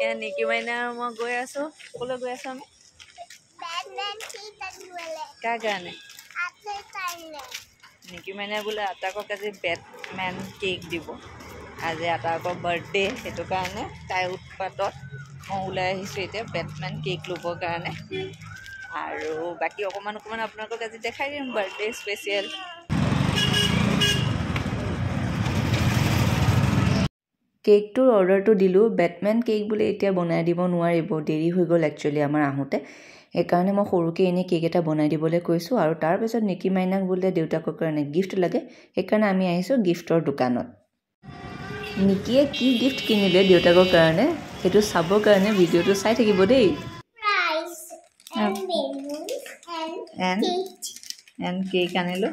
এতিয়া নিকি মাইনা আৰু মই গৈ আছো ক'লৈ গৈ আছো আমি কাৰ কাৰণে নিকি মাইনাই বোলে আটাকক আজি বেটমেন কেক দিব আজি আটাকৰ বাৰ্থডে সেইটো কাৰণে তাই উৎপাতত মই ওলাই আহিছোঁ এতিয়া বেটমেন কেক ল'বৰ কাৰণে আৰু বাকী অকণমান আপোনালোকক আজি দেখাই দিম বাৰ্থডে স্পেচিয়েল কেকটোৰ অৰ্ডাৰটো দিলোঁ বেটমেন কেক বুলি এতিয়া বনাই দিব নোৱাৰিব দেৰি হৈ গ'ল একচুৱেলি আমাৰ আহোঁতে সেইকাৰণে মই সৰুকৈ এনেই কেক এটা বনাই দিবলৈ কৈছোঁ আৰু তাৰপিছত নিকি মাইনাক বোলে দেউতাকৰ কাৰণে গিফ্ট লাগে সেইকাৰণে আমি আহিছোঁ গিফ্টৰ দোকানত নিকিয়ে কি গিফ্ট কিনিলে দেউতাকৰ কাৰণে সেইটো চাবৰ কাৰণে ভিডিঅ'টো চাই থাকিব দেই এণ্ড কেক আনিলোঁ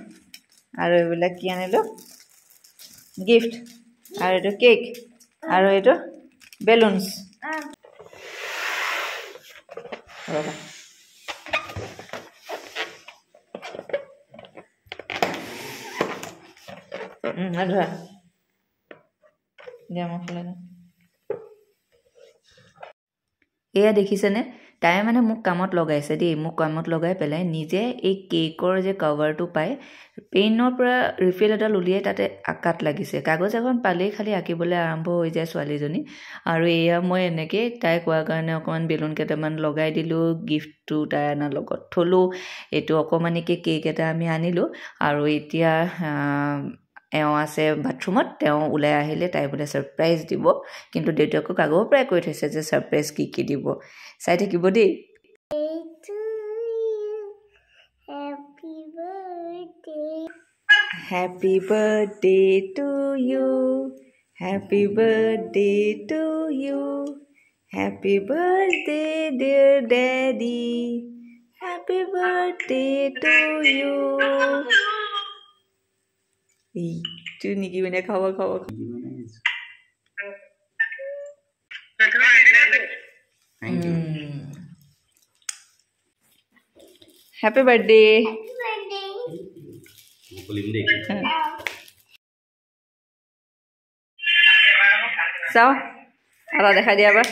আৰু এইবিলাক কি আনিলোঁ গিফ্ট আৰু এইটো কেক আৰু এইটো বেলুনছ ৰবা ধৰা দিয়া মই ফুলাই দিম এয়া দেখিছেনে তাই মানে মোক কামত লগাইছে দেই মোক কামত লগাই পেলাই নিজে এই কেকৰ যে কভাৰটো পায় পেইনৰ পৰা ৰিফিল এডাল উলিয়াই তাতে আকাত লাগিছে কাগজ এখন পালেই খালি আঁকিবলৈ আৰম্ভ হৈ যায় ছোৱালীজনী আৰু এয়া মই এনেকৈ তাই কোৱাৰ কাৰণে অকণমান বেলুন কেইটামান লগাই দিলোঁ গিফ্টটো তাই আনাৰ লগত থলোঁ এইটো অকণমানিকৈ কেক এটা আমি আনিলোঁ আৰু এতিয়া এওঁ আছে বাথৰুমত তেওঁ ওলাই আহিলে তাই বোলে ছাৰপ্ৰাইজ দিব কিন্তু দেউতাকক আগৰ পৰাই কৈ থৈছে যে ছাৰপ্ৰাইজ কি দিব চাই থাকিব দেই Happy birthday to you Happy birthday to you Happy birthday dear daddy Happy birthday to you tu Niki mana khawa Thank you Happy birthday sao ada দেখা দিয়া বা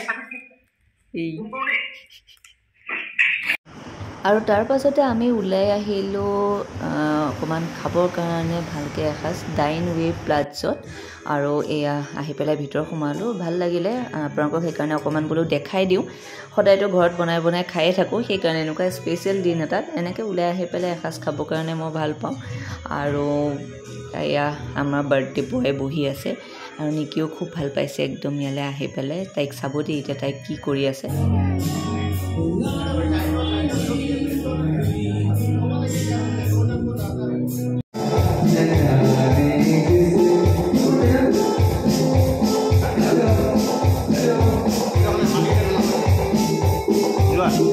আৰু তাৰ পাছতে আমি ওলাই আহিলোঁ অকণমান খাবৰ কাৰণে ভালকৈ এসাঁজ ডাইন ৱে প্লাজত আৰু এয়া আহি পেলাই ভিতৰ সোমালোঁ ভাল লাগিলে আপোনালোকক সেইকাৰণে অকণমান বোলো দেখাই দিওঁ সদায়তো ঘৰত বনাই খায়ে থাকোঁ সেইকাৰণে এনেকুৱা স্পেচিয়েল দিন এটাত এনেকৈ ওলাই আহি পেলাই এসাঁজ খাবৰ কাৰণে মই ভাল পাওঁ আৰু এয়া আমাৰ বাৰ্থডে বয় বহি আছে আৰু নিকিও খুব ভাল পাইছে একদম ইয়ালৈ আহি পেলাই তাইক চাব দেই এতিয়া তাইক কি কৰি আছে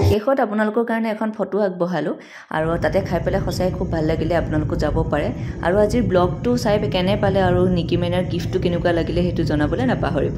শেষত আপোনালোকৰ কাৰণে এখন ফটো আগবঢ়ালোঁ আৰু তাতে খাই পেলাই সঁচাই খুব ভাল লাগিলে আপোনালোকো যাব পাৰে আৰু আজিৰ ব্লগটো চাই কেনে পালে আৰু নিকি মাইনাৰ গিফ্টটো কেনেকুৱা লাগিলে সেইটো জনাবলৈ নাপাহৰিব